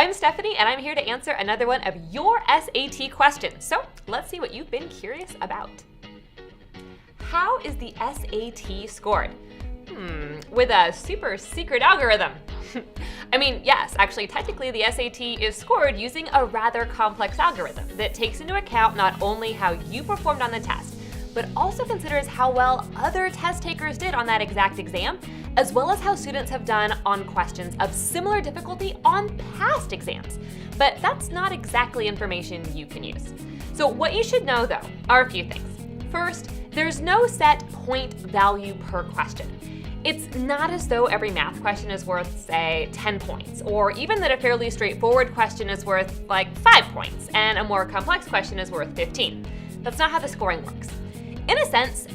I'm Stephanie, and I'm here to answer another one of your SAT questions. So let's see what you've been curious about. How is the SAT scored? With a super secret algorithm. I mean, yes, actually, technically the SAT is scored using a rather complex algorithm that takes into account not only how you performed on the test, but also considers how well other test takers did on that exact exam, as well as how students have done on questions of similar difficulty on past exams. But that's not exactly information you can use. So what you should know, though, are a few things. First, there's no set point value per question. It's not as though every math question is worth, say, 10 points, or even that a fairly straightforward question is worth like 5 points, and a more complex question is worth 15. That's not how the scoring works. In a sense,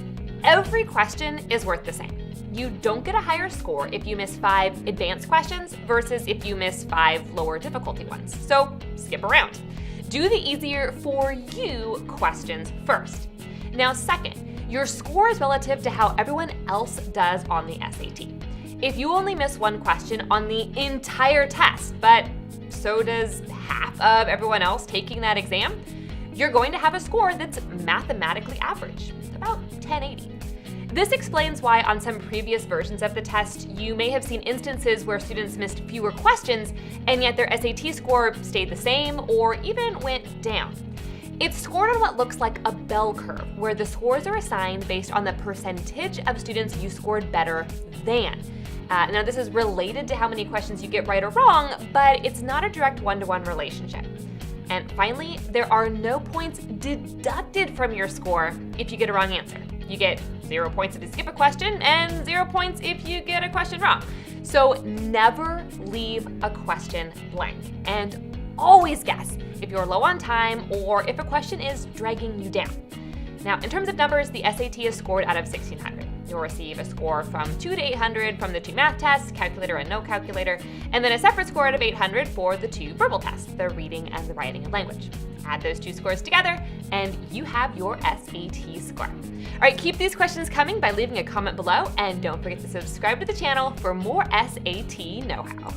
every question is worth the same. You don't get a higher score if you miss 5 advanced questions versus if you miss 5 lower difficulty ones. So skip around. Do the easier for you questions first. Now, second, your score is relative to how everyone else does on the SAT. If you only miss one question on the entire test, but so does half of everyone else taking that exam, you're going to have a score that's mathematically average, about 1080. This explains why on some previous versions of the test, you may have seen instances where students missed fewer questions, and yet their SAT score stayed the same or even went down. It's scored on what looks like a bell curve, where the scores are assigned based on the percentage of students you scored better than. Now, this is related to how many questions you get right or wrong, but it's not a direct one-to-one relationship. And finally, there are no points deducted from your score if you get a wrong answer. You get 0 points if you skip a question and 0 points if you get a question wrong. So never leave a question blank, and always guess if you're low on time or if a question is dragging you down. Now, in terms of numbers, the SAT is scored out of 1,600. You'll receive a score from 2 to 800 from the 2 math tests, calculator and no calculator, and then a separate score out of 800 for the 2 verbal tests, the reading and the writing and language. Add those 2 scores together, and you have your SAT score. All right, keep these questions coming by leaving a comment below, and don't forget to subscribe to the channel for more SAT know-how.